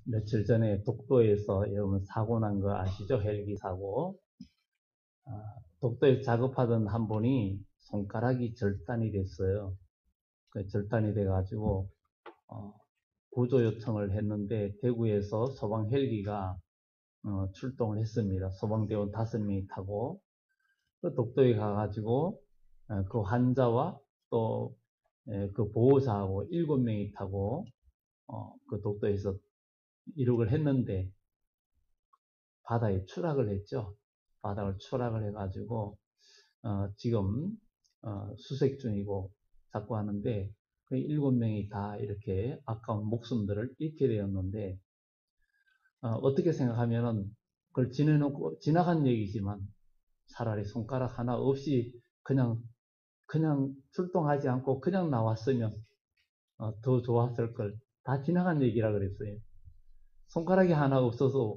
며칠 전에 독도에서 여러분 사고 난 거 아시죠? 헬기 사고. 독도에서 작업하던 한 분이 손가락이 절단이 됐어요. 그 절단이 돼가지고 구조 요청을 했는데 대구에서 소방 헬기가 출동을 했습니다. 소방대원 5명이 타고 그 독도에 가가지고 그 환자와 또 그 보호자하고 7명이 타고 그 독도에서 이륙을 했는데 바다에 추락을 했죠. 바닥을 추락을 해가지고 지금 수색 중이고 자꾸 하는데 그 7명이 다 이렇게 아까운 목숨들을 잃게 되었는데 어떻게 생각하면은 그걸 지내놓고 지나간 얘기지만 차라리 손가락 하나 없이 그냥 출동하지 않고 그냥 나왔으면 더 좋았을 걸. 다 지나간 얘기라 그랬어요. 손가락이 하나 없어서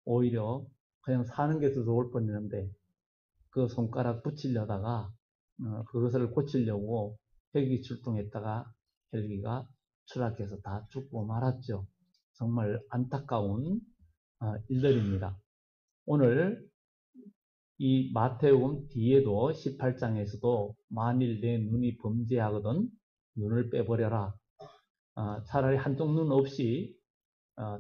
오히려 그냥 사는 게 더 좋을 뻔했는데 그 손가락 붙이려다가 그것을 고치려고 헬기 출동했다가 헬기가 추락해서 다 죽고 말았죠. 정말 안타까운 일들입니다. 오늘 이 마태복음 뒤에도 18장에서도 만일 내 눈이 범죄하거든 눈을 빼버려라. 차라리 한쪽 눈 없이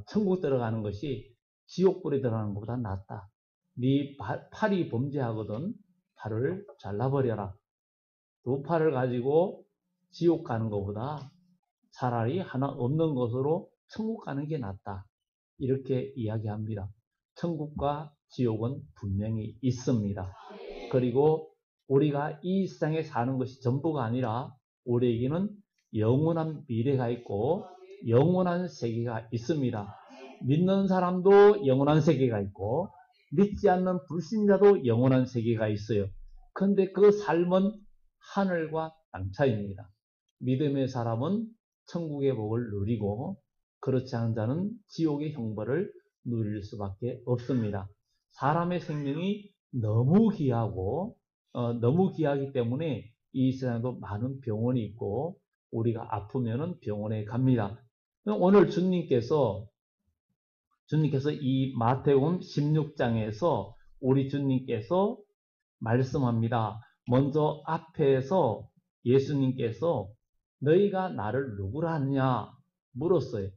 천국 들어가는 것이 지옥불에 들어가는 것보다 낫다. 네 팔이 범죄하거든 팔을 잘라버려라. 2팔을 가지고 지옥 가는 것보다 차라리 하나 없는 것으로 천국 가는 게 낫다. 이렇게 이야기합니다. 천국과 지옥은 분명히 있습니다. 그리고 우리가 이 세상에 사는 것이 전부가 아니라 우리에게는 영원한 미래가 있고 영원한 세계가 있습니다. 믿는 사람도 영원한 세계가 있고 믿지 않는 불신자도 영원한 세계가 있어요. 그런데 그 삶은 하늘과 땅 차이입니다. 믿음의 사람은 천국의 복을 누리고 그렇지 않은 자는 지옥의 형벌을 누릴 수밖에 없습니다. 사람의 생명이 너무 귀하고 너무 귀하기 때문에 이 세상에도 많은 병원이 있고 우리가 아프면은 병원에 갑니다. 오늘 주님께서 이 마태복음 16장에서 우리 주님께서 말씀합니다. 먼저 앞에서 예수님께서 너희가 나를 누구라 하느냐 물었어요.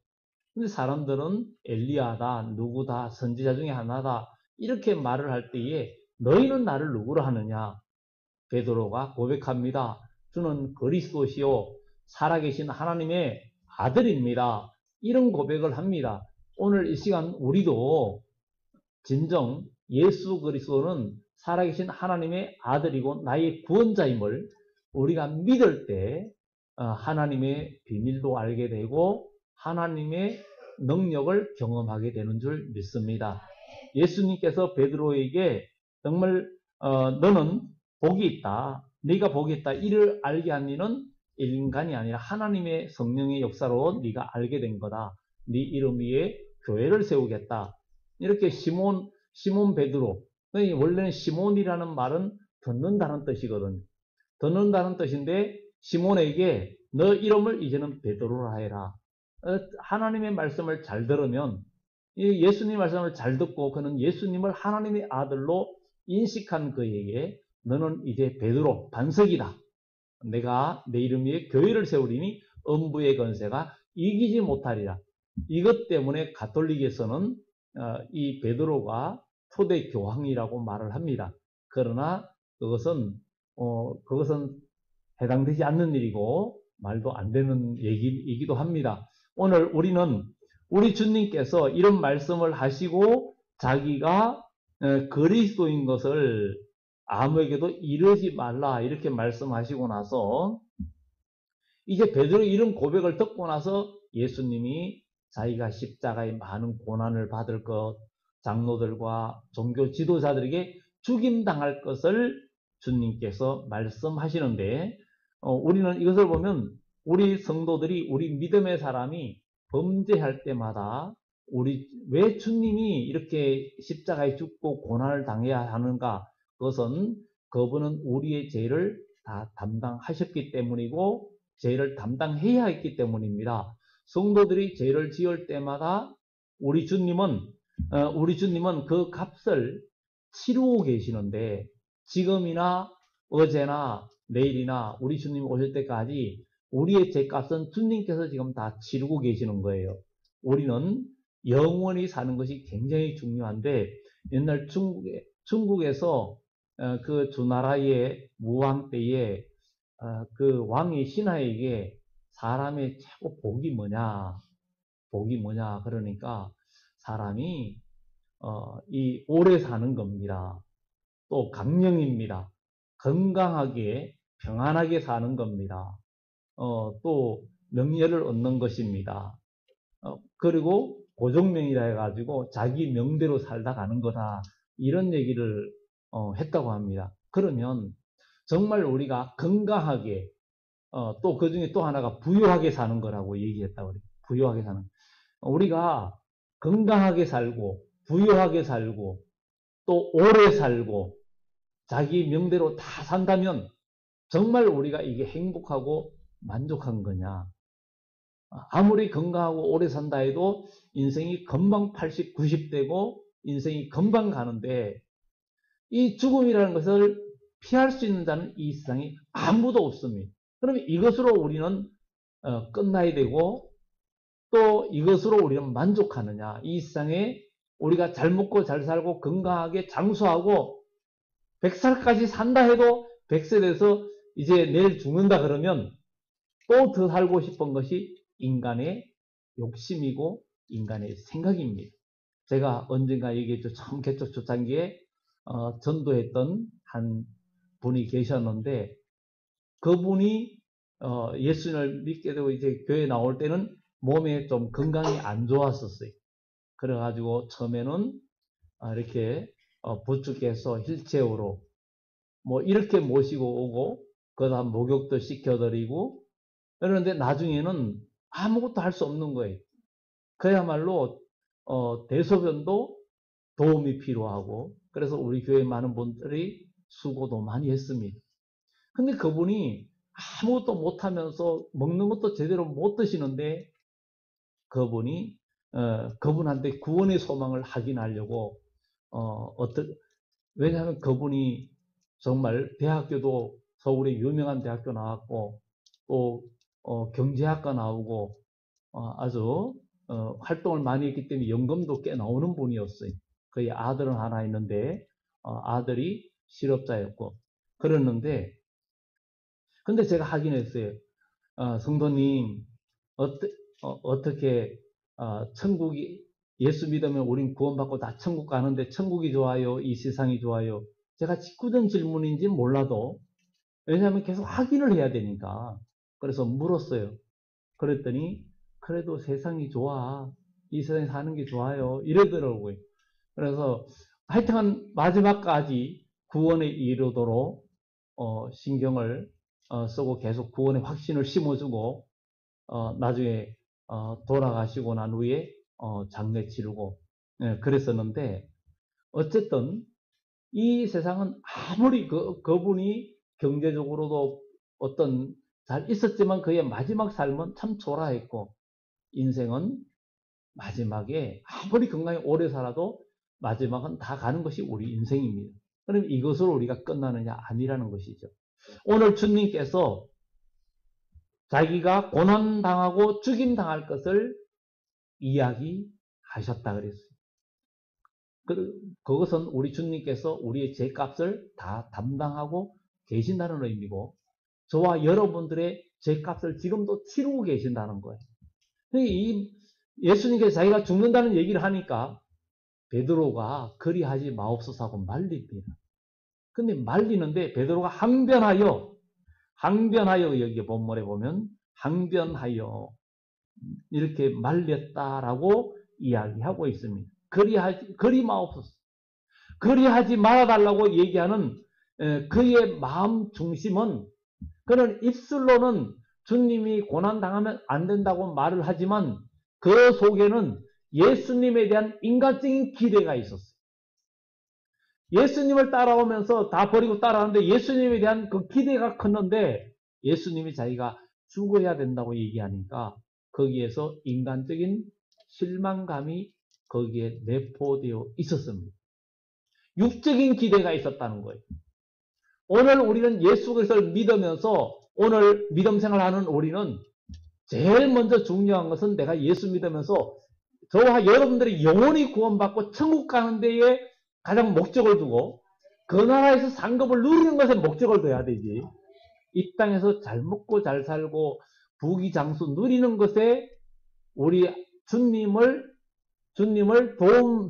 근데 사람들은 엘리야다, 누구다, 선지자 중에 하나다 이렇게 말을 할 때에 너희는 나를 누구라 하느냐? 베드로가 고백합니다. 주는 그리스도시요 살아계신 하나님의 아들입니다. 이런 고백을 합니다. 오늘 이 시간 우리도 진정 예수 그리스도는 살아계신 하나님의 아들이고 나의 구원자임을 우리가 믿을 때 하나님의 비밀도 알게 되고 하나님의 능력을 경험하게 되는 줄 믿습니다. 예수님께서 베드로에게 정말 너는 복이 있다. 네가 복이 있다. 이를 알게 한 이는 인간이 아니라 하나님의 성령의 역사로 네가 알게 된 거다. 네 이름 위에 교회를 세우겠다. 이렇게 시몬 베드로. 원래는 시몬이라는 말은 듣는다는 뜻이거든요. 듣는다는 뜻인데 시몬에게 너 이름을 이제는 베드로라 해라. 하나님의 말씀을 잘 들으면 예수님 말씀을 잘 듣고 그는 예수님을 하나님의 아들로 인식한 그에게 너는 이제 베드로 반석이다. 내가 내 이름 위에 교회를 세우리니 음부의 권세가 이기지 못하리라. 이것 때문에 가톨릭에서는 이 베드로가 초대 교황이라고 말을 합니다. 그러나 그것은 해당되지 않는 일이고 말도 안 되는 얘기이기도 합니다. 오늘 우리는 우리 주님께서 이런 말씀을 하시고 자기가 그리스도인 것을 아무에게도 이르지 말라 이렇게 말씀하시고 나서 이제 베드로의 이런 고백을 듣고 나서 예수님이 자기가 십자가에 많은 고난을 받을 것, 장로들과 종교 지도자들에게 죽임당할 것을 주님께서 말씀하시는데 우리는 이것을 보면 우리 성도들이 우리 믿음의 사람이 범죄할 때마다 왜 주님이 이렇게 십자가에 죽고 고난을 당해야 하는가? 그것은 그분은 우리의 죄를 다 담당하셨기 때문이고 죄를 담당해야 했기 때문입니다. 성도들이 죄를 지을 때마다 우리 주님은 그 값을 치르고 계시는데 지금이나 어제나 내일이나 우리 주님 오실 때까지 우리의 죄값은 주님께서 지금 다 치르고 계시는 거예요. 우리는 영원히 사는 것이 굉장히 중요한데 옛날 중국에서 그 주나라의 무왕 때에 그 왕의 신하에게 사람의 최고 복이 뭐냐? 복이 뭐냐? 그러니까 사람이 이 오래 사는 겁니다. 또 강령입니다. 건강하게 평안하게 사는 겁니다. 또 명예를 얻는 것입니다. 그리고 고종명이라 해가지고 자기 명대로 살다 가는 거다. 이런 얘기를 했다고 합니다. 그러면 정말 우리가 건강하게 또 그 중에 또 하나가 부유하게 사는 거라고 얘기했다고 그래요. 부유하게 사는. 우리가 건강하게 살고 부유하게 살고 또 오래 살고 자기 명대로 다 산다면 정말 우리가 이게 행복하고 만족한 거냐? 아무리 건강하고 오래 산다 해도 인생이 금방 80, 90 되고 인생이 금방 가는데 이 죽음이라는 것을 피할 수 있는 자는 이 세상에 아무도 없습니다. 그러면 이것으로 우리는 끝나야 되고 또 이것으로 우리는 만족하느냐? 이 세상에 우리가 잘 먹고 잘 살고 건강하게 장수하고 100살까지 산다 해도 100세 돼서 이제 내일 죽는다 그러면 또 더 살고 싶은 것이 인간의 욕심이고 인간의 생각입니다. 제가 언젠가 얘기했죠. 처음 개척 초창기에 전도했던 한 분이 계셨는데 그분이 예수님을 믿게 되고 이제 교회 나올 때는 몸에 좀 건강이 안 좋았었어요. 그래가지고 처음에는 이렇게 부축해서 휠체어로 뭐 이렇게 모시고 오고 그다음 목욕도 시켜드리고 그런데 나중에는 아무것도 할 수 없는 거예요. 그야말로 대소변도 도움이 필요하고 그래서 우리 교회 많은 분들이 수고도 많이 했습니다. 근데 그분이 아무것도 못하면서 먹는 것도 제대로 못 드시는데 그분이 그분한테 구원의 소망을 확인하려고 왜냐하면 그분이 정말 대학교도 서울의 유명한 대학교 나왔고 또 경제학과 나오고 아주 활동을 많이 했기 때문에 연금도 꽤 나오는 분이었어요. 그의 아들은 하나 있는데 아들이 실업자였고 그랬는데 근데 제가 확인했어요. 성도님 어떻게 천국이 예수 믿으면 우린 구원받고 다 천국 가는데 천국이 좋아요? 이 세상이 좋아요? 제가 직구전 질문인지 몰라도 왜냐하면 계속 확인을 해야 되니까 그래서 물었어요. 그랬더니 그래도 세상이 좋아. 이 세상에 사는 게 좋아요. 이러더라고요. 그래서 하여튼 마지막까지 구원에 이르도록 신경을 쓰고 계속 구원의 확신을 심어주고 나중에 돌아가시고 난 후에 장례 치르고 그랬었는데 어쨌든 이 세상은 아무리 그분이 경제적으로도 어떤 잘 있었지만 그의 마지막 삶은 참 초라했고 인생은 마지막에 아무리 건강히 오래 살아도 마지막은 다 가는 것이 우리 인생입니다. 그럼 이것으로 우리가 끝나느냐? 아니라는 것이죠. 오늘 주님께서 자기가 고난당하고 죽임당할 것을 이야기하셨다 그랬어요. 그것은 우리 주님께서 우리의 죄값을 다 담당하고 계신다는 의미고 저와 여러분들의 죄값을 지금도 치르고 계신다는 거예요. 이 예수님께서 자기가 죽는다는 얘기를 하니까 베드로가 그리하지 마옵소서 하고 말립니다. 근데 말리는데 베드로가 항변하여 여기 본문에 보면 항변하여 이렇게 말렸다라고 이야기하고 있습니다. 그리 마옵소서. 그리하지 말아달라고 얘기하는 그의 마음 중심은 그는 입술로는 주님이 고난당하면 안 된다고 말을 하지만 그 속에는 예수님에 대한 인간적인 기대가 있었어요. 예수님을 따라오면서 다 버리고 따라하는데 예수님에 대한 그 기대가 컸는데 예수님이 자기가 죽어야 된다고 얘기하니까 거기에서 인간적인 실망감이 거기에 내포되어 있었습니다. 육적인 기대가 있었다는 거예요. 오늘 우리는 예수 그리스도를 믿으면서 오늘 믿음 생활하는 우리는 제일 먼저 중요한 것은 내가 예수 믿으면서 저와 여러분들이 영원히 구원받고 천국 가는 데에 가장 목적을 두고 그 나라에서 상급을 누리는 것에 목적을 둬야 되지. 이 땅에서 잘 먹고 잘 살고 부귀장수 누리는 것에 우리 주님을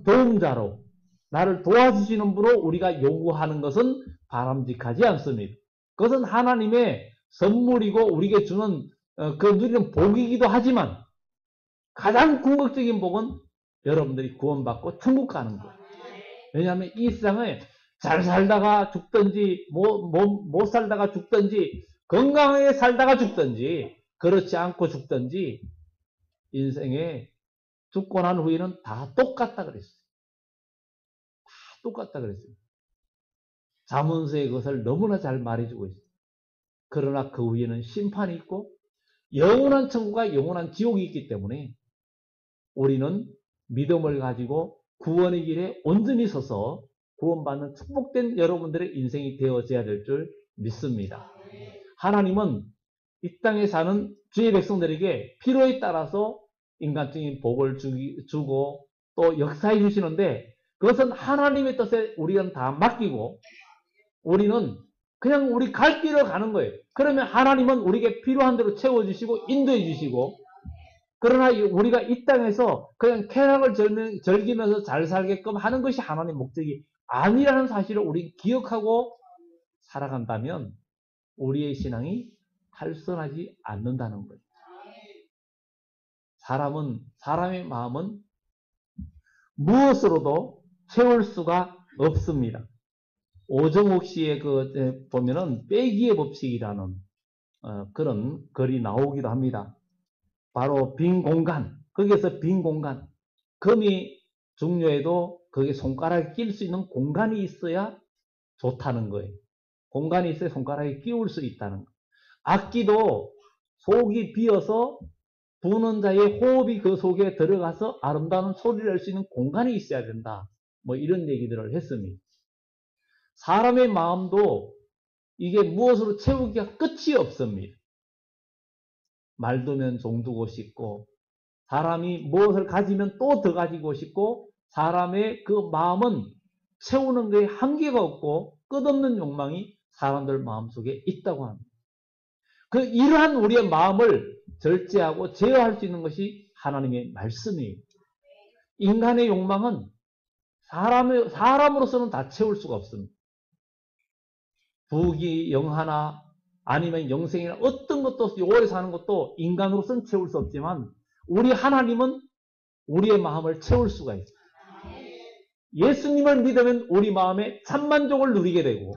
도움자로 나를 도와주시는 분으로 우리가 요구하는 것은 바람직하지 않습니다. 그것은 하나님의 선물이고 우리에게 주는 그 누리는 복이기도 하지만 가장 궁극적인 복은 여러분들이 구원받고 천국 가는 거예요. 왜냐하면 이 세상에 잘 살다가 죽든지 못 살다가 죽든지 건강하게 살다가 죽든지 그렇지 않고 죽든지 인생에 죽고 난 후에는 다 똑같다 그랬어요. 다 똑같다 그랬어요. 잠언서의 그것을 너무나 잘 말해주고 있어요. 그러나 그 후에는 심판이 있고 영원한 천국과 영원한 지옥이 있기 때문에 우리는 믿음을 가지고 구원의 길에 온전히 서서 구원받는 축복된 여러분들의 인생이 되어져야 될 줄 믿습니다. 하나님은 이 땅에 사는 주의 백성들에게 필요에 따라서 인간적인 복을 주고 또 역사해 주시는데 그것은 하나님의 뜻에 우리는 다 맡기고 우리는 그냥 우리 갈 길을 가는 거예요. 그러면 하나님은 우리에게 필요한 대로 채워주시고 인도해 주시고 그러나 우리가 이 땅에서 그냥 쾌락을 즐기면서 잘 살게끔 하는 것이 하나님의 목적이 아니라는 사실을 우리 기억하고 살아간다면 우리의 신앙이 활성하지 않는다는 거예요. 사람의 마음은 무엇으로도 채울 수가 없습니다. 오정옥 씨의 보면은 빼기의 법칙이라는 그런 글이 나오기도 합니다. 바로 빈 공간, 거기에서 빈 공간, 금이 중요해도 거기에 손가락에 끼울 수 있는 공간이 있어야 좋다는 거예요. 공간이 있어야 손가락에 끼울 수 있다는 거예요. 악기도 속이 비어서 부는 자의 호흡이 그 속에 들어가서 아름다운 소리를 낼 수 있는 공간이 있어야 된다. 뭐 이런 얘기들을 했습니다. 사람의 마음도 이게 무엇으로 채우기가 끝이 없습니다. 말두면 종두고 싶고 사람이 무엇을 가지면 또 더 가지고 싶고 사람의 그 마음은 채우는 게 한계가 없고 끝없는 욕망이 사람들 마음속에 있다고 합니다. 이러한 우리의 마음을 절제하고 제어할 수 있는 것이 하나님의 말씀이에요. 인간의 욕망은 사람으로서는 다 채울 수가 없습니다. 부귀, 영하나 아니면 영생이나 어떤 것도 오래 사는 것도 인간으로서는 채울 수 없지만 우리 하나님은 우리의 마음을 채울 수가 있어요. 예수님을 믿으면 우리 마음에 참만족을 누리게 되고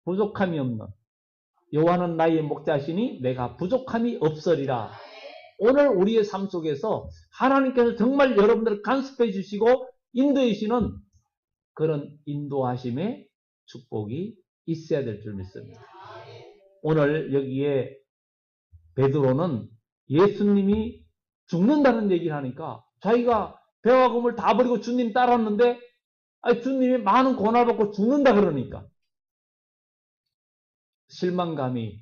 부족함이 없는 여호와는 나의 목자시니 내가 부족함이 없으리라. 오늘 우리의 삶 속에서 하나님께서 정말 여러분들을 간섭해 주시고 인도해 주시는 그런 인도하심의 축복이 있어야 될 줄 믿습니다. 오늘 여기에 베드로는 예수님이 죽는다는 얘기를 하니까 자기가 배와 금을 다 버리고 주님 따랐는데 주님이 많은 고난을 받고 죽는다 그러니까 실망감이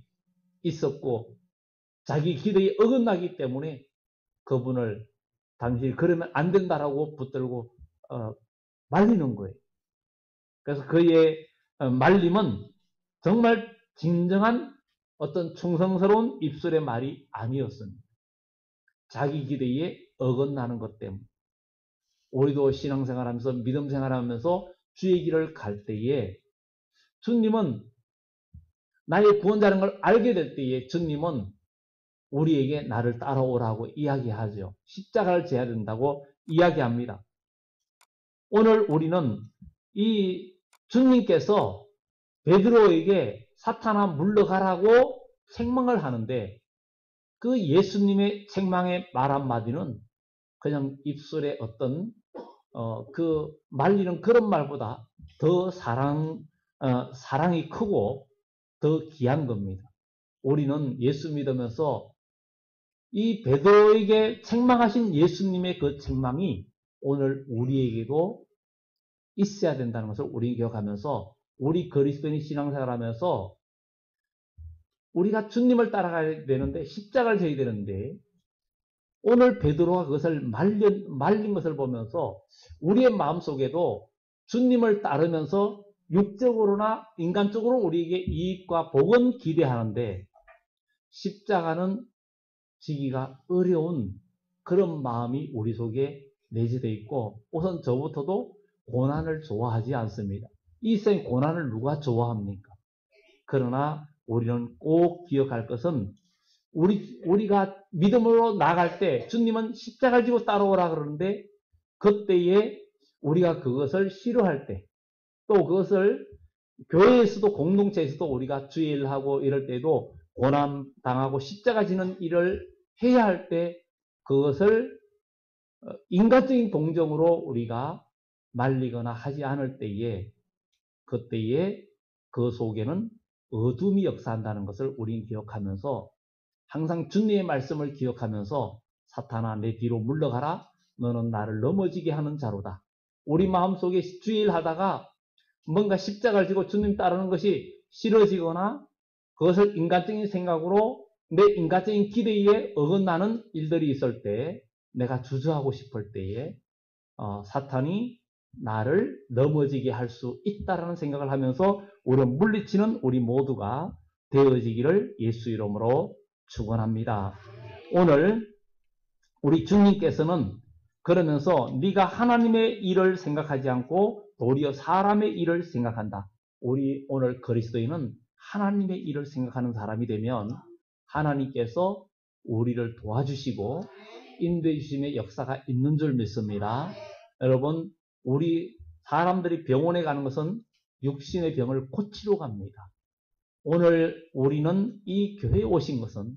있었고 자기 기대에 어긋나기 때문에 그분을 당신이 그러면 안 된다라고 붙들고 말리는 거예요. 그래서 그의 말림은 정말 진정한 어떤 충성스러운 입술의 말이 아니었습니다. 자기 기대에 어긋나는 것 때문에 우리도 신앙생활하면서 믿음 생활하면서 주의 길을 갈 때에 주님은 나의 구원자라는 걸 알게 될 때에 주님은 우리에게 나를 따라오라고 이야기하죠. 십자가를 져야 된다고 이야기합니다. 오늘 우리는 이 주님께서 베드로에게 사탄아 물러가라고 책망을 하는데 그 예수님의 책망의 말 한마디는 그냥 입술에 어떤 그 말리는 그런 말보다 더 사랑이 크고 더 귀한 겁니다. 우리는 예수 믿으면서 이 베드로에게 책망하신 예수님의 그 책망이 오늘 우리에게도 있어야 된다는 것을 우리는 기억하면서 우리 그리스도인 신앙생활하면서 우리가 주님을 따라가야 되는데 십자가를 져야 되는데 오늘 베드로가 그것을 말린 것을 보면서 우리의 마음속에도 주님을 따르면서 육적으로나 인간적으로 우리에게 이익과 복은 기대하는데 십자가는 지기가 어려운 그런 마음이 우리 속에 내재되어 있고 우선 저부터도 고난을 좋아하지 않습니다. 이 세상 고난을 누가 좋아합니까? 그러나 우리는 꼭 기억할 것은 우리가 믿음으로 나갈 때 주님은 십자가를 지고 따라오라 그러는데 그때에 우리가 그것을 싫어할 때 또 그것을 교회에서도 공동체에서도 우리가 주일하고 이럴 때도 고난 당하고 십자가 지는 일을 해야 할 때 그것을 인간적인 동정으로 우리가 말리거나 하지 않을 때에 그때에 그 속에는 어둠이 역사한다는 것을 우리는 기억하면서 항상 주님의 말씀을 기억하면서 사탄아 내 뒤로 물러가라 너는 나를 넘어지게 하는 자로다. 우리 마음속에 주일하다가 뭔가 십자가를 지고 주님 따르는 것이 싫어지거나 그것을 인간적인 생각으로 내 인간적인 기대에 어긋나는 일들이 있을 때 내가 주저하고 싶을 때에 사탄이 나를 넘어지게 할 수 있다라는 생각을 하면서 우리를 물리치는 우리 모두가 되어지기를 예수 이름으로 축원합니다. 오늘 우리 주님께서는 그러면서 네가 하나님의 일을 생각하지 않고 도리어 사람의 일을 생각한다. 우리 오늘 그리스도인은 하나님의 일을 생각하는 사람이 되면 하나님께서 우리를 도와주시고 인도해 주심의 역사가 있는 줄 믿습니다. 여러분 우리 사람들이 병원에 가는 것은 육신의 병을 고치러 갑니다. 오늘 우리는 이 교회에 오신 것은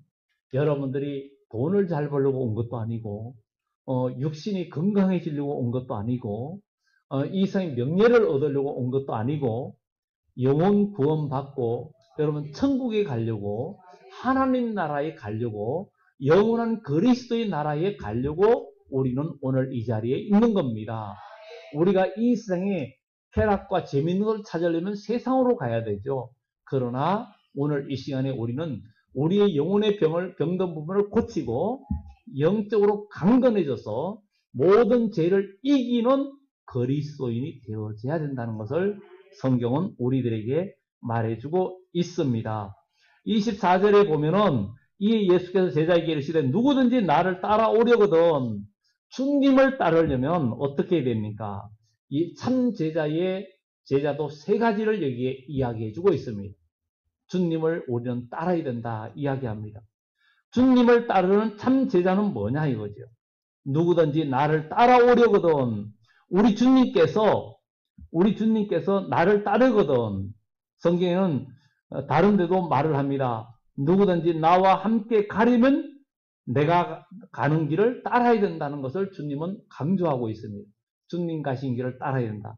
여러분들이 돈을 잘 벌려고 온 것도 아니고 육신이 건강해지려고 온 것도 아니고 이 세상의 명예를 얻으려고 온 것도 아니고 영혼 구원받고 여러분 천국에 가려고 하나님 나라에 가려고 영원한 그리스도의 나라에 가려고 우리는 오늘 이 자리에 있는 겁니다. 우리가 이 세상에 쾌락과 재미있는 걸 찾으려면 세상으로 가야 되죠. 그러나 오늘 이 시간에 우리는 우리의 영혼의 병든 부분을 고치고 영적으로 강건해져서 모든 죄를 이기는 그리스도인이 되어져야 된다는 것을 성경은 우리들에게 말해주고 있습니다. 24절에 보면은 이 예수께서 제자에게 이르시되 누구든지 나를 따라오려거든 주님을 따르려면 어떻게 해야 됩니까? 이 참 제자도 세 가지를 여기에 이야기해주고 있습니다. 주님을 우리는 따라야 된다 이야기합니다. 주님을 따르는 참 제자는 뭐냐 이거죠. 누구든지 나를 따라오려거든 우리 주님께서 나를 따르거든 성경에는 다른 데도 말을 합니다. 누구든지 나와 함께 가려면 내가 가는 길을 따라야 된다는 것을 주님은 강조하고 있습니다. 주님 가신 길을 따라야 된다.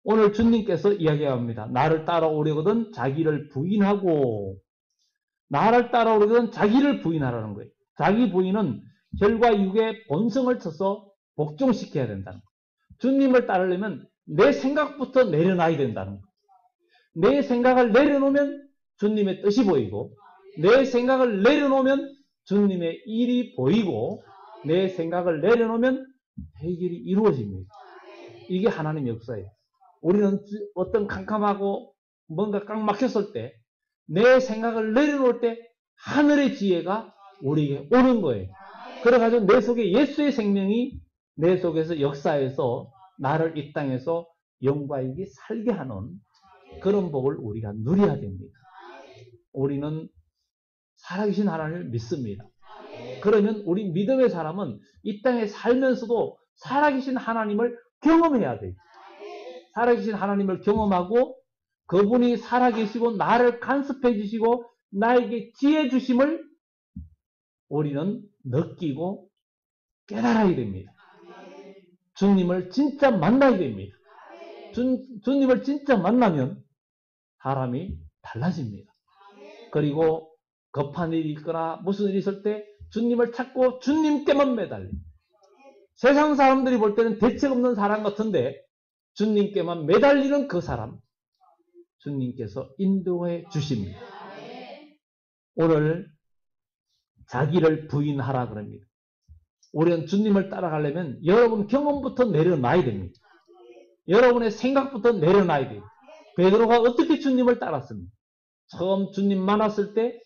오늘 주님께서 이야기합니다. 나를 따라오려거든 자기를 부인하고 나를 따라오려거든 자기를 부인하라는 거예요. 자기 부인은 혈과 육의 본성을 쳐서 복종시켜야 된다는 거예요. 주님을 따르려면 내 생각부터 내려놔야 된다는 거예요. 내 생각을 내려놓으면 주님의 뜻이 보이고 내 생각을 내려놓으면 주님의 일이 보이고 내 생각을 내려놓으면 해결이 이루어집니다. 이게 하나님의 역사예요. 우리는 어떤 캄캄하고 뭔가 꽉 막혔을 때 내 생각을 내려놓을 때 하늘의 지혜가 우리에게 오는 거예요. 그래가지고 내 속에 예수의 생명이 내 속에서 역사해서 나를 이 땅에서 영과 육이 살게 하는 그런 복을 우리가 누려야 됩니다. 우리는 살아계신 하나님을 믿습니다. 그러면 우리 믿음의 사람은 이 땅에 살면서도 살아계신 하나님을 경험해야 돼요. 살아계신 하나님을 경험하고 그분이 살아계시고 나를 간섭해 주시고 나에게 지혜 주심을 우리는 느끼고 깨달아야 됩니다. 주님을 진짜 만나야 됩니다. 주님을 진짜 만나면 사람이 달라집니다. 그리고 급한 일이 있거나 무슨 일이 있을 때 주님을 찾고 주님께만 매달립니다. 세상 사람들이 볼 때는 대책 없는 사람 같은데 주님께만 매달리는 그 사람, 주님께서 인도해 주십니다. 오늘 자기를 부인하라 그럽니다. 우리는 주님을 따라가려면 여러분 경험부터 내려놔야 됩니다. 여러분의 생각부터 내려놔야 돼요. 베드로가 어떻게 주님을 따랐습니까? 처음 주님 만났을 때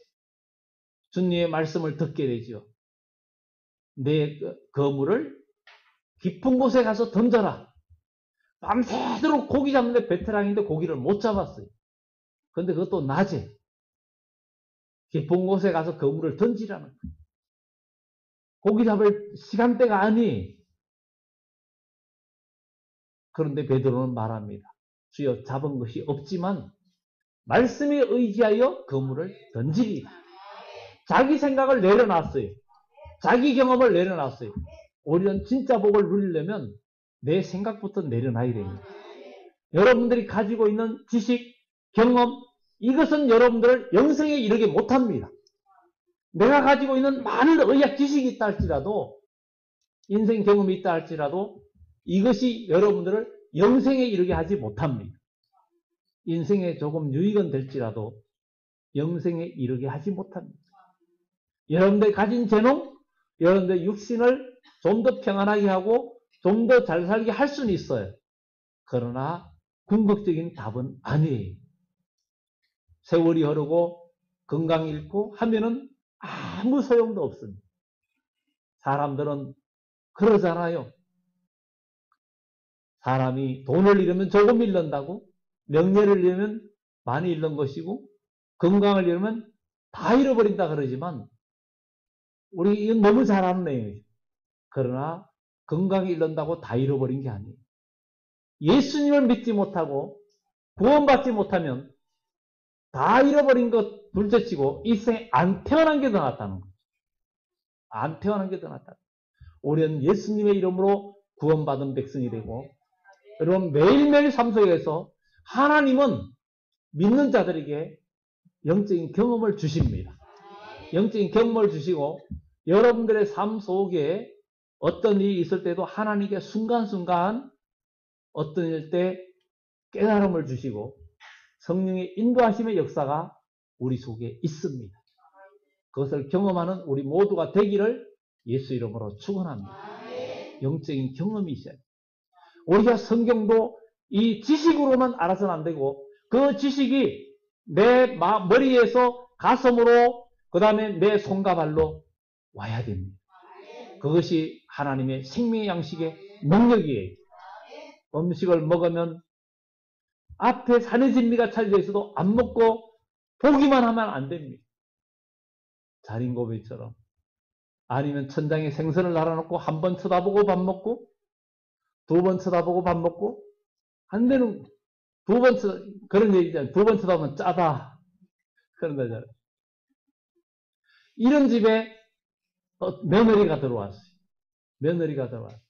주님의 말씀을 듣게 되죠. 내 거물을 깊은 곳에 가서 던져라. 밤새도록 고기 잡는데 베테랑인데 고기를 못 잡았어요. 그런데 그것도 낮에 깊은 곳에 가서 거물을 던지라는 거예요. 고기 잡을 시간대가 아니에요. 그런데 베드로는 말합니다. 주여 잡은 것이 없지만 말씀에 의지하여 거물을 던지리라. 자기 생각을 내려놨어요. 자기 경험을 내려놨어요. 우리는 진짜 복을 누리려면 내 생각부터 내려놔야 됩니다. 여러분들이 가지고 있는 지식, 경험, 이것은 여러분들을 영생에 이르게 못합니다. 내가 가지고 있는 많은 의학 지식이 있다 할지라도, 인생 경험이 있다 할지라도 이것이 여러분들을 영생에 이르게 하지 못합니다. 인생에 조금 유익은 될지라도 영생에 이르게 하지 못합니다. 여러분들이 가진 재능, 여러분들의 육신을 좀 더 평안하게 하고 좀 더 잘 살게 할 수는 있어요. 그러나 궁극적인 답은 아니에요. 세월이 흐르고 건강 잃고 하면은 아무 소용도 없습니다. 사람들은 그러잖아요. 사람이 돈을 잃으면 조금 잃는다고, 명예를 잃으면 많이 잃는 것이고, 건강을 잃으면 다 잃어버린다 그러지만, 우리 이건 너무 잘 아는 내용이죠. 그러나 건강을 잃는다고 다 잃어버린 게 아니에요. 예수님을 믿지 못하고 구원받지 못하면 다 잃어버린 것 둘째치고 이 생에 안 태어난 게 더 낫다는 거죠. 안 태어난 게 더 낫다. 우리는 예수님의 이름으로 구원받은 백성이 되고, 여러분 매일매일 삶 속에서 하나님은 믿는 자들에게 영적인 경험을 주십니다. 영적인 경험을 주시고 여러분들의 삶 속에 어떤 일이 있을 때도 하나님께 순간순간 어떤 일 때 깨달음을 주시고 성령의 인도하심의 역사가 우리 속에 있습니다. 그것을 경험하는 우리 모두가 되기를 예수 이름으로 축원합니다. 영적인 경험이 있어야 돼요. 우리가 성경도 이 지식으로만 알아서는 안 되고 그 지식이 내 머리에서 가슴으로 그 다음에 내 손과 발로 와야 됩니다. 그것이 하나님의 생명의 양식의 능력이에요. 음식을 먹으면 앞에 산의 진미가 차려져 있어도 안 먹고 보기만 하면 안 됩니다. 자린고비처럼. 아니면 천장에 생선을 날아놓고 한 번 쳐다보고 밥 먹고 두 번 쳐다보고 밥 먹고 안 되는 두 번 그런 얘기잖아요. 두 번 쳐다보면 짜다. 그런 거잖아요. 이런 집에 며느리가 들어왔어요. 며느리가 들어왔어요.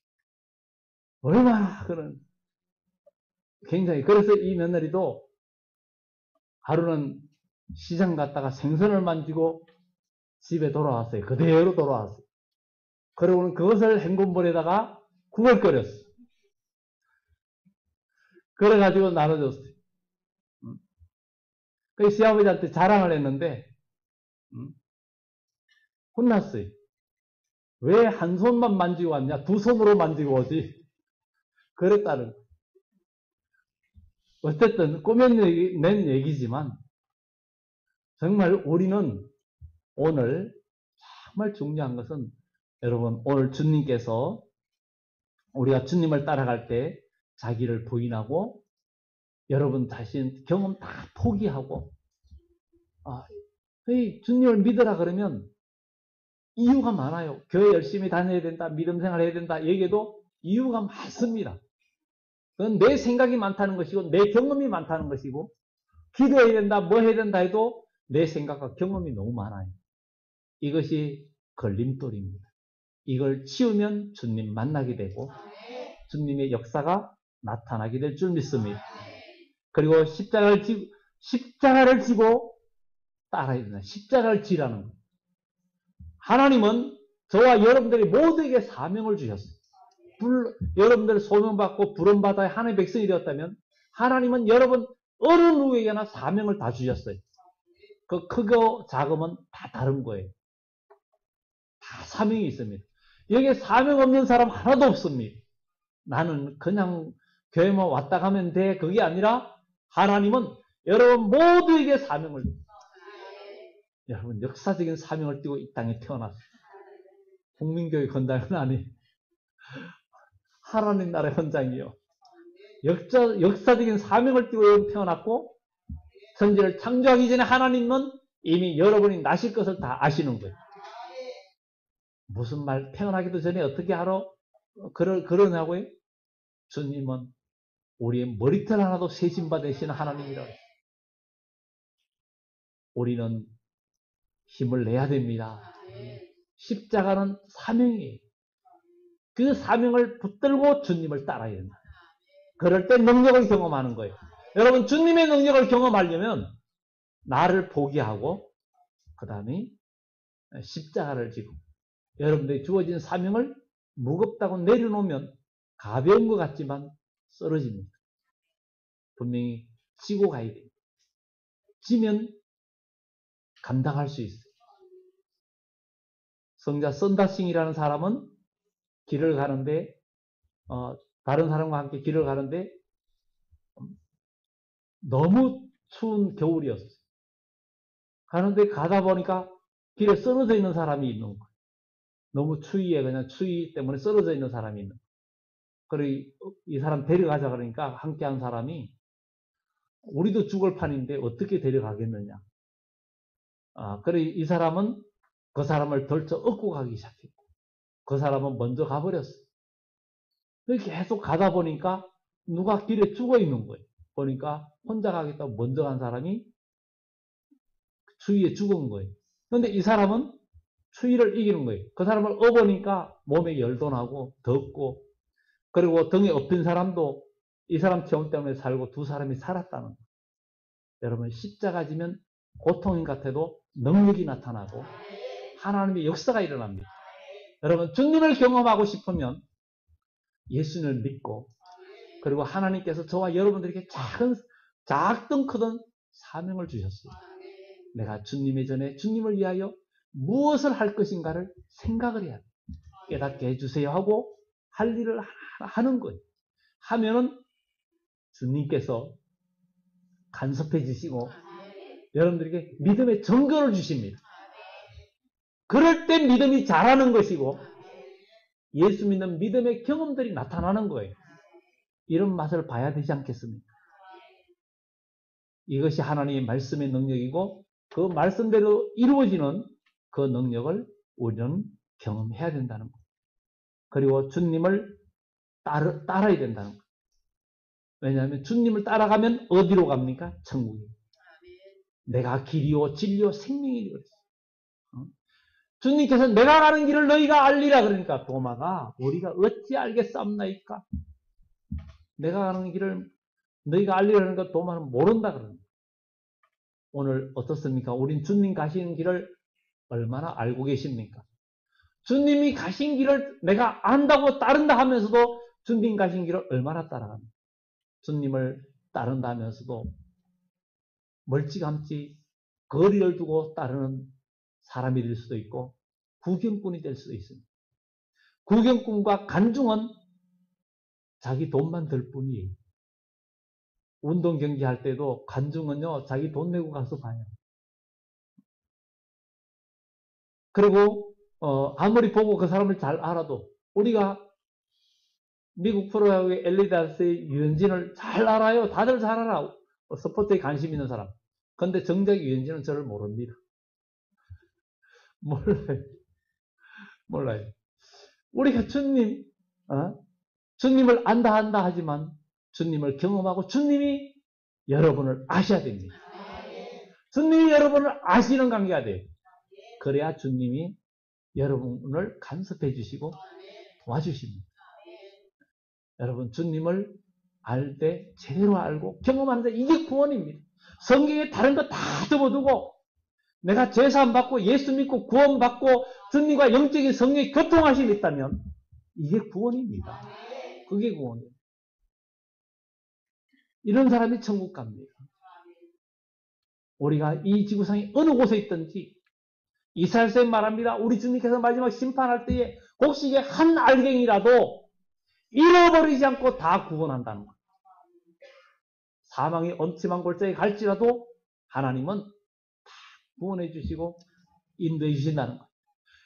얼마나 그런 굉장히 그래서 이 며느리도 하루는 시장 갔다가 생선을 만지고 집에 돌아왔어요. 그대로 돌아왔어요. 그러고는 그것을 헹군볼에다가 국을 끓였어요. 그래가지고 나눠줬어요. 그 시아버지한테 자랑을 했는데 혼났어요. 왜 한 손만 만지고 왔냐? 두 손으로 만지고 오지. 그랬다는. 어쨌든 꾸며낸 얘기지만 정말 우리는 오늘 정말 중요한 것은 여러분 오늘 주님께서 우리가 주님을 따라갈 때 자기를 부인하고 여러분 자신 경험 다 포기하고 주님을 믿으라 그러면 이유가 많아요. 교회 열심히 다녀야 된다, 믿음 생활 해야 된다 얘기해도 이유가 많습니다. 그건 내 생각이 많다는 것이고 내 경험이 많다는 것이고 기도해야 된다, 뭐 해야 된다 해도 내 생각과 경험이 너무 많아요. 이것이 걸림돌입니다. 이걸 치우면 주님 만나게 되고 주님의 역사가 나타나게 될 줄 믿습니다. 그리고 십자가를 지고 따라야 된다. 십자가를 지라는 거예요. 하나님은 저와 여러분들이 모두에게 사명을 주셨어요. 여러분들 소명받고 부름받아야 하나님의 백성이 되었다면 하나님은 여러분 어느 누구에게나 사명을 다 주셨어요. 그 크고 작음은 다 다른 거예요. 다 사명이 있습니다. 여기에 사명 없는 사람 하나도 없습니다. 나는 그냥 교회만 왔다 가면 돼. 그게 아니라 하나님은 여러분 모두에게 사명을 여러분 역사적인 사명을 띠고 이 땅에 태어났어요. 국민교회 건달은 아니 하나님 나라의 헌장이요. 역사적인 사명을 띠고 태어났고 천지를 창조하기 전에 하나님은 이미 여러분이 나실 것을 다 아시는 거예요. 무슨 말 태어나기도 전에 어떻게 알아? 그러냐고요? 주님은 우리의 머리털 하나도 세심받으시는 하나님이라고. 우리는 힘을 내야 됩니다. 십자가는 사명이에요. 그 사명을 붙들고 주님을 따라야 된다. 그럴 때 능력을 경험하는 거예요. 여러분 주님의 능력을 경험하려면 나를 포기하고 그 다음에 십자가를 지고 여러분들이 주어진 사명을 무겁다고 내려놓으면 가벼운 것 같지만 쓰러집니다. 분명히 지고 가야 됩니다. 지면 감당할 수 있어요. 성자 썬다싱이라는 사람은 길을 가는데 다른 사람과 함께 길을 가는데 너무 추운 겨울이었어요. 가는데 가다 보니까 길에 쓰러져 있는 사람이 있는 거예요. 너무 추위에 그냥 추위 때문에 쓰러져 있는 사람이 있는 거예요. 그리고 이 사람 데려가자 그러니까 함께한 사람이 우리도 죽을 판인데 어떻게 데려가겠느냐. 그래 이 사람은 그 사람을 덜쳐 업고 가기 시작했고 그 사람은 먼저 가버렸어요. 계속 가다 보니까 누가 길에 죽어 있는 거예요. 보니까 혼자 가겠다고 먼저 간 사람이 추위에 죽은 거예요. 그런데 이 사람은 추위를 이기는 거예요. 그 사람을 업으니까 몸에 열도 나고 덥고 그리고 등에 엎인 사람도 이 사람 체험 때문에 살고 두 사람이 살았다는 거예요. 여러분 십자가 지면 고통인 같아도 능력이 나타나고 하나님의 역사가 일어납니다. 여러분 주님을 경험하고 싶으면 예수님을 믿고 그리고 하나님께서 저와 여러분들에게 작든 크든 사명을 주셨어요. 내가 주님의 전에 주님을 위하여 무엇을 할 것인가를 생각을 해야 돼요. 깨닫게 해주세요 하고 할 일을 하는 거예요. 하면은 주님께서 간섭해 주시고 여러분들에게 믿음의 증거를 주십니다. 그럴 때 믿음이 자라는 것이고 예수 믿는 믿음의 경험들이 나타나는 거예요. 이런 맛을 봐야 되지 않겠습니까? 이것이 하나님의 말씀의 능력이고 그 말씀대로 이루어지는 그 능력을 우리는 경험해야 된다는 거예요. 그리고 주님을 따라야 된다는 거예요. 왜냐하면 주님을 따라가면 어디로 갑니까? 천국이에요. 내가 길이요 진리요 생명이니 그랬어요. 주님께서 내가 가는 길을 너희가 알리라 그러니까 도마가 우리가 어찌 알겠사옵나이까? 내가 가는 길을 너희가 알리라는 것 도마는 모른다 그럽니다. 오늘 어떻습니까? 우린 주님 가시는 길을 얼마나 알고 계십니까? 주님이 가신 길을 내가 안다고 따른다 하면서도 주님 가신 길을 얼마나 따라갑니까? 주님을 따른다 하면서도 멀찌감치 거리를 두고 따르는 사람이 될 수도 있고 구경꾼이 될 수도 있습니다. 구경꾼과 간중은 자기 돈만 들 뿐이에요. 운동 경기 할 때도 간중은요 자기 돈 내고 가서 봐요. 그리고 아무리 보고 그 사람을 잘 알아도 우리가 미국 프로야구의 엘리다스의 유현진을 잘 알아요. 다들 잘 알아. 스포츠에 관심 있는 사람. 근데 정작 유현진은 저를 모릅니다. 몰라요. 우리가 주님을 안다 하지만 주님을 경험하고 주님이 여러분을 아셔야 됩니다. 주님이 여러분을 아시는 관계가 돼요. 그래야 주님이 여러분을 간섭해 주시고 도와주십니다. 여러분 주님을 알 때 제대로 알고 경험하는 데 이게 구원입니다. 성경에 다른 거 다 접어두고 내가 죄사함 받고 예수 믿고 구원 받고 주님과 영적인 성령의 교통하심이 있다면 이게 구원입니다. 그게 구원이에요. 이런 사람이 천국 갑니다. 우리가 이 지구상에 어느 곳에 있든지 이사야서에 말합니다. 우리 주님께서 마지막 심판할 때에 혹시 한 알갱이라도 잃어버리지 않고 다 구원한다는 것. 사망의 엄침한 골짜기에 갈지라도 하나님은 다 구원해 주시고 인도해 주신다는 것.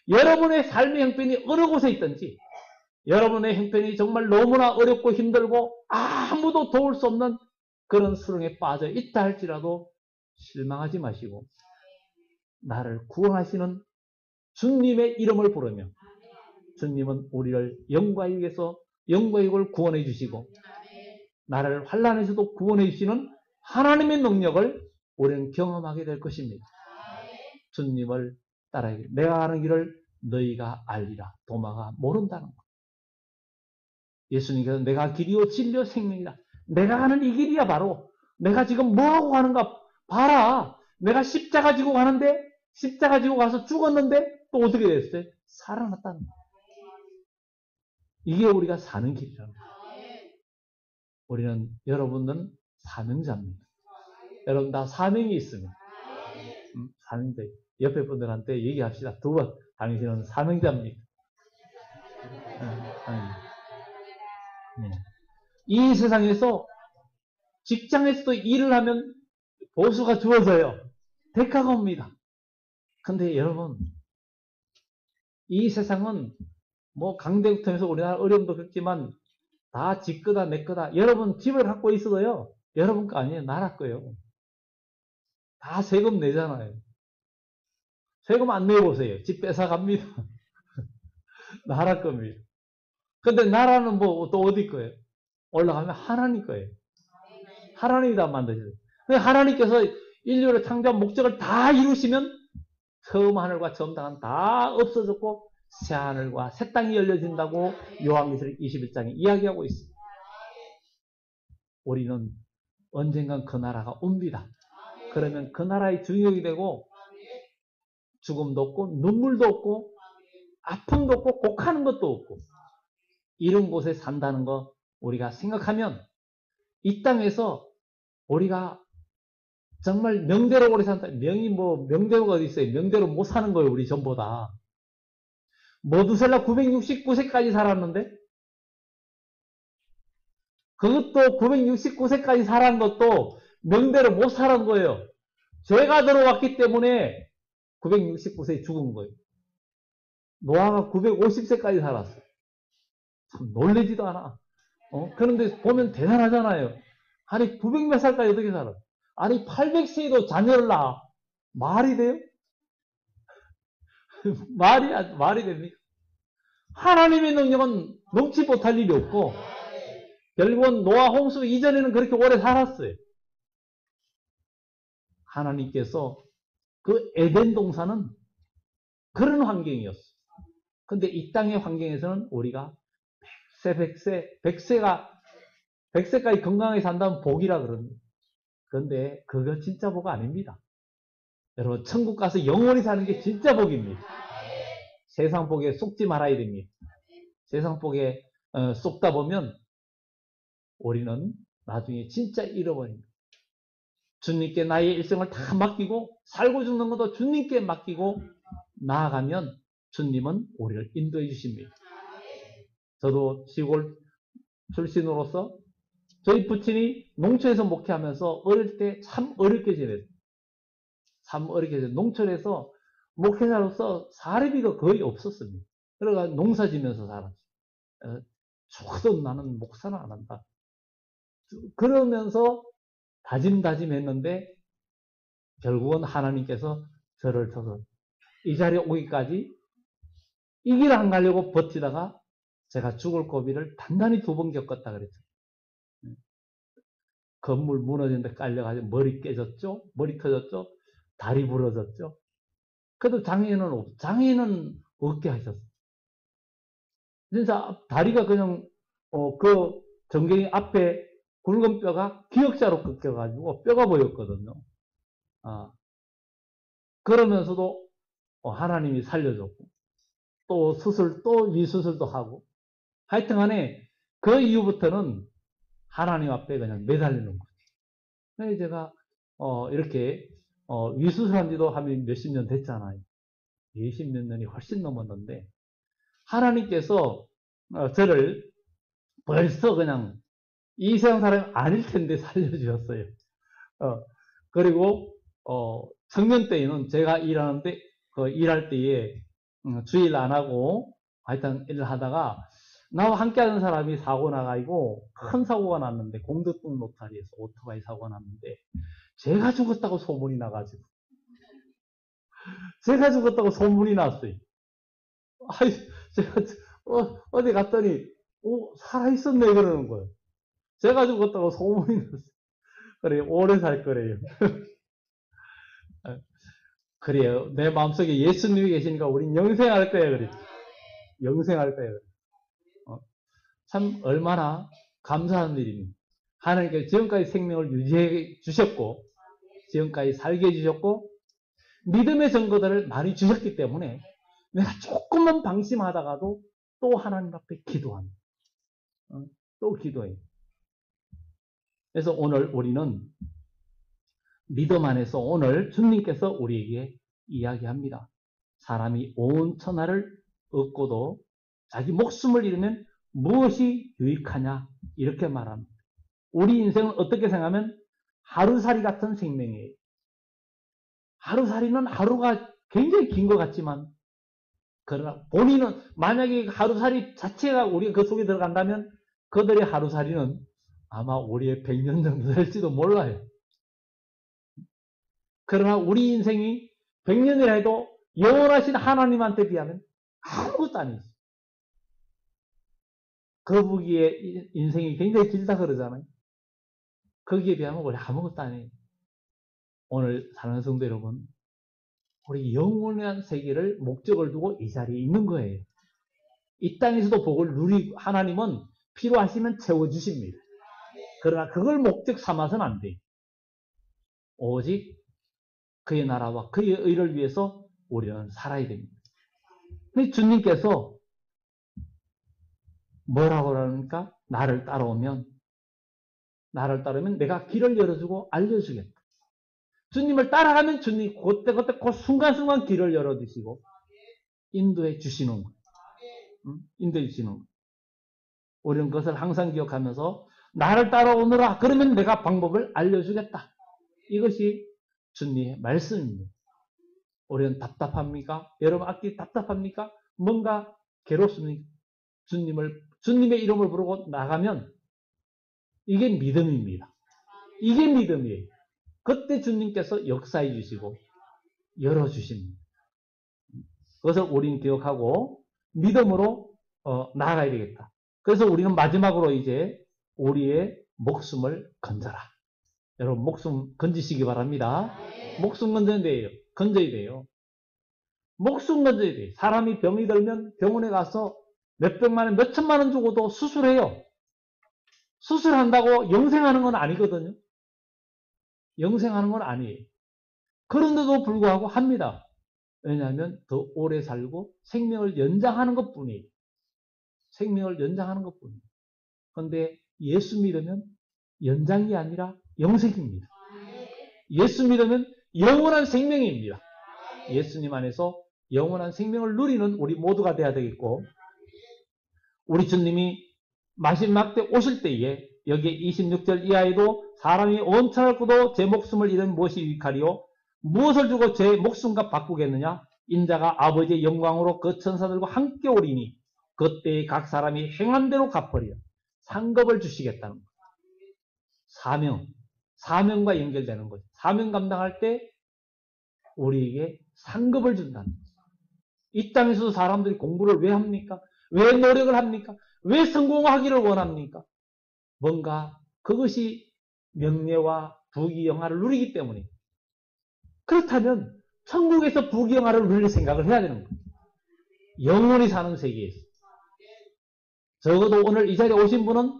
여러분의 삶의 형편이 어느 곳에 있든지 여러분의 형편이 정말 너무나 어렵고 힘들고 아무도 도울 수 없는 그런 수렁에 빠져 있다 할지라도 실망하지 마시고 나를 구원하시는 주님의 이름을 부르며 주님은 우리를 영과 육에서 영과 육을 구원해 주시고 나를 환난에서도 구원해 주시는 하나님의 능력을 우리는 경험하게 될 것입니다. 주님을 따라야 돼. 내가 가는 길을 너희가 알리라. 도마가 모른다는 것. 예수님께서 내가 길이요 진리요 생명이다. 내가 가는 이 길이야 바로 내가 지금 뭐하고 가는가 봐라. 내가 십자가 지고 가는데 십자가 지고 가서 죽었는데 또 어떻게 됐어요? 살아났다는 거예요. 이게 우리가 사는 길이라는 거예요. 우리는 여러분은 사명자입니다. 여러분 다 사명이 있습니다. 사명자. 옆에 분들한테 얘기합시다. 두 번. 당신은 사명자입니다. 네. 이 세상에서 직장에서도 일을 하면 보수가 주어져요. 대가가 옵니다. 근데 여러분 이 세상은 뭐 강대국 통해서 우리나라 어려움도 겪지만 다 지 거다 내 거다. 여러분 집을 갖고 있어도요. 여러분 거 아니에요. 나라 거예요. 다 세금 내잖아요. 세금 안 내보세요. 집 뺏어갑니다. 나라 겁니다. 근데 나라는 뭐 또 어디 거예요? 올라가면 하나님 거예요. 하나님이 다 만드셨어요. 하나님께서 인류를 창조한 목적을 다 이루시면 처음 하늘과 처음 땅은 다 없어졌고 새 하늘과 새 땅이 열려진다고 요한계시록 21장에 이야기하고 있습니다. 우리는 언젠간 그 나라가 옵니다. 그러면 그 나라의 주역이 되고 죽음도 없고 눈물도 없고 아픔도 없고 곡하는 것도 없고 이런 곳에 산다는 거 우리가 생각하면 이 땅에서 우리가 정말 명대로 오래 산다. 명이 뭐 명대로가 어디 있어요? 명대로 못 사는 거예요. 우리 전보다. 머두셀라 969세까지 살았는데 그것도 969세까지 살았는 것도 명대로 못 살은 거예요. 죄가 들어왔기 때문에 969세에 죽은 거예요. 노아가 950세까지 살았어요. 참 놀라지도 않아. 그런데 보면 대단하잖아요. 아니 900몇 살까지 어떻게 살아? 아니 800세에도 자녀를 낳아. 말이 돼요? 말이 됩니까? 하나님의 능력은 넘치 못할 일이 없고 결국은 노아 홍수 이전에는 그렇게 오래 살았어요. 하나님께서 그 에덴 동산은 그런 환경이었어요. 근데 이 땅의 환경에서는 우리가 100세까지 건강하게 산다면 복이라 그럽니다. 그런데 그거 진짜 복 아닙니다. 여러분 천국 가서 영원히 사는 게 진짜 복입니다. 세상 복에 속지 말아야 됩니다. 세상 복에 속다 보면 우리는 나중에 진짜 잃어버립니다. 주님께 나의 일생을 다 맡기고 살고 죽는 것도 주님께 맡기고 나아가면 주님은 우리를 인도해 주십니다. 저도 시골 출신으로서 저희 부친이 농촌에서 목회하면서 어릴 때 참 어렵게 지냈어요. 참 어렵게 지냈어요. 농촌에서 목회자로서 사례비가 거의 없었습니다. 그러니까 농사 지면서 살았어요. 죽어도 나는 목사는 안 한다. 그러면서 다짐했는데 결국은 하나님께서 저를 쳐서 이 자리에 오기까지 이 길 안 가려고 버티다가 제가 죽을 고비를 단단히 2번 겪었다 그랬죠. 건물 무너지는데 깔려가지고 머리 깨졌죠. 머리 터졌죠. 다리 부러졌죠. 그래도 장애인은 없게 하셨어요. 진짜 다리가 그냥 그 전갱이 앞에 굵은 뼈가 기역자로 꺾여가지고 뼈가 보였거든요. 그러면서도 하나님이 살려줬고 또 수술 또 위수술도 하고 하여튼 간에 그 이후부터는 하나님 앞에 그냥 매달리는 거죠. 그래서 제가 이렇게 위수술한 지도 한 몇십 년 됐잖아요. 20몇 년이 훨씬 넘었는데 하나님께서 저를 벌써 그냥 이 세상 사람이 아닐 텐데 살려주셨어요. 그리고 청년 때에는 제가 일하는데 일할 때에 주일 안 하고 하여튼 일을 하다가 나와 함께 하는 사람이 사고 나가지고 큰 사고가 났는데 공덕동 로타리에서 오토바이 사고가 났는데 제가 죽었다고 소문이 나가지고 제가 죽었다고 소문이 났어요. 아이, 제가 어디 갔더니 살아있었네 그러는 거예요. 제가 죽었다고 소문이 났어요. 그래 오래 살 거래요. 그래요. 내 마음속에 예수님이 계시니까 우린 영생할 거야 그래. 영생할 거야. 참 얼마나 감사한 일입니다. 하나님께서 지금까지 생명을 유지해 주셨고 지금까지 살게 해주셨고 믿음의 증거들을 많이 주셨기 때문에 내가 조금만 방심하다가도 또 하나님 앞에 기도합니다. 또 기도해요. 그래서 오늘 우리는 믿음 안에서 오늘 주님께서 우리에게 이야기합니다. 사람이 온 천하를 얻고도 자기 목숨을 잃으면 무엇이 유익하냐 이렇게 말합니다. 우리 인생은 어떻게 생각하면 하루살이 같은 생명이에요. 하루살이는 하루가 굉장히 긴 것 같지만 그러나 본인은 만약에 하루살이 자체가 우리가 그 속에 들어간다면 그들의 하루살이는 아마 우리의 100년 정도 될지도 몰라요. 그러나 우리 인생이 100년이라 해도 영원하신 하나님한테 비하면 아무것도 아니지. 거북이의 인생이 굉장히 길다 그러잖아요. 거기에 비하면 우리 아무것도 아니에요. 오늘 사랑하는 성도 여러분, 우리 영원한 세계를 목적을 두고 이 자리에 있는 거예요. 이 땅에서도 복을 누리고 하나님은 필요하시면 채워주십니다. 그러나 그걸 목적 삼아서는 안 돼요. 오직 그의 나라와 그의 의를 위해서 우리는 살아야 됩니다. 근데 주님께서 뭐라고 그러니까 나를 따라오면 내가 길을 열어주고 알려주겠다. 주님을 따라가면 주님 그때 그 순간순간 길을 열어주시고 인도해 주시는 거예요. 인도해 주시는 거예요. 우리는 그것을 항상 기억하면서 나를 따라오너라 그러면 내가 방법을 알려주겠다. 이것이 주님의 말씀입니다. 우리는 답답합니까? 여러분 앞뒤 답답합니까? 뭔가 괴롭습니까? 주님의 이름을 부르고 나가면 이게 믿음입니다. 이게 믿음이에요. 그때 주님께서 역사해 주시고 열어주십니다. 그것을 우리는 기억하고 믿음으로 나아가야 되겠다. 그래서 우리는 마지막으로 이제 우리의 목숨을 건져라. 여러분 목숨 건지시기 바랍니다. 목숨 건져야 돼요. 목숨 건져야 돼요. 사람이 병이 들면 병원에 가서 몇백만 원, 몇천만 원 주고도 수술해요. 수술한다고 영생하는 건 아니거든요. 영생하는 건 아니에요. 그런데도 불구하고 합니다. 왜냐하면 더 오래 살고 생명을 연장하는 것 뿐이에요. 생명을 연장하는 것 뿐이에요. 그런데 예수 믿으면 연장이 아니라 영생입니다. 예수 믿으면 영원한 생명입니다. 예수님 안에서 영원한 생명을 누리는 우리 모두가 돼야 되겠고 우리 주님이 마지막 때 오실 때에 여기에 26절 이하에도 사람이 온 천하를 얻고도 제 목숨을 잃으면 무엇이 유익하리요? 무엇을 주고 제 목숨과 바꾸겠느냐? 인자가 아버지의 영광으로 그 천사들과 함께 오리니 그때에 각 사람이 행한 대로 갚으리라. 상급을 주시겠다는 거예요. 사명과 연결되는 거죠. 사명 감당할 때 우리에게 상급을 준다는 거죠. 이 땅에서도 사람들이 공부를 왜 합니까? 왜 노력을 합니까? 왜 성공하기를 원합니까? 뭔가 그것이 명예와 부귀영화를 누리기 때문에 그렇다면 천국에서 부귀영화를 누릴 생각을 해야 되는 거예요. 영원히 사는 세계에서. 적어도 오늘 이 자리에 오신 분은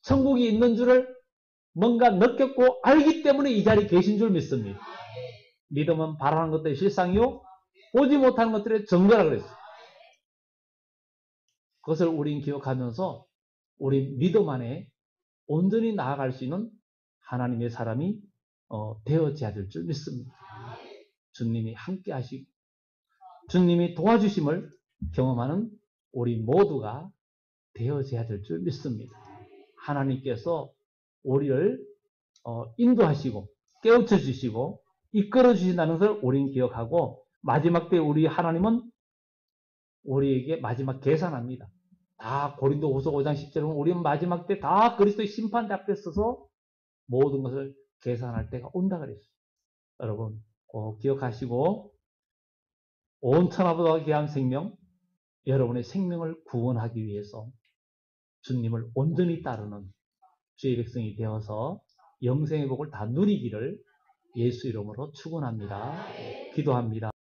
천국이 있는 줄을 뭔가 느꼈고 알기 때문에 이 자리에 계신 줄 믿습니다. 믿음은 바라는 것들이 실상이요 보지 못하는 것들의 증거라 그랬어요. 그것을 우린 기억하면서 우리 믿음 안에 온전히 나아갈 수 있는 하나님의 사람이 되어져야 될 줄 믿습니다. 주님이 함께 하시고 주님이 도와주심을 경험하는 우리 모두가 되어져야 될 줄 믿습니다. 하나님께서 우리를 인도하시고 깨우쳐 주시고 이끌어 주신다는 것을 우리는 기억하고 마지막 때 우리 하나님은 우리에게 마지막 계산합니다. 다 고린도후서 5장 10절에 보면 우리는 마지막 때 다 그리스도의 심판대 앞에 서서 모든 것을 계산할 때가 온다 그랬어요. 여러분 꼭 기억하시고 온 천하보다 귀한 생명, 여러분의 생명을 구원하기 위해서 주님을 온전히 따르는 주의 백성이 되어서 영생의 복을 다 누리기를 예수 이름으로 축원합니다. 기도합니다.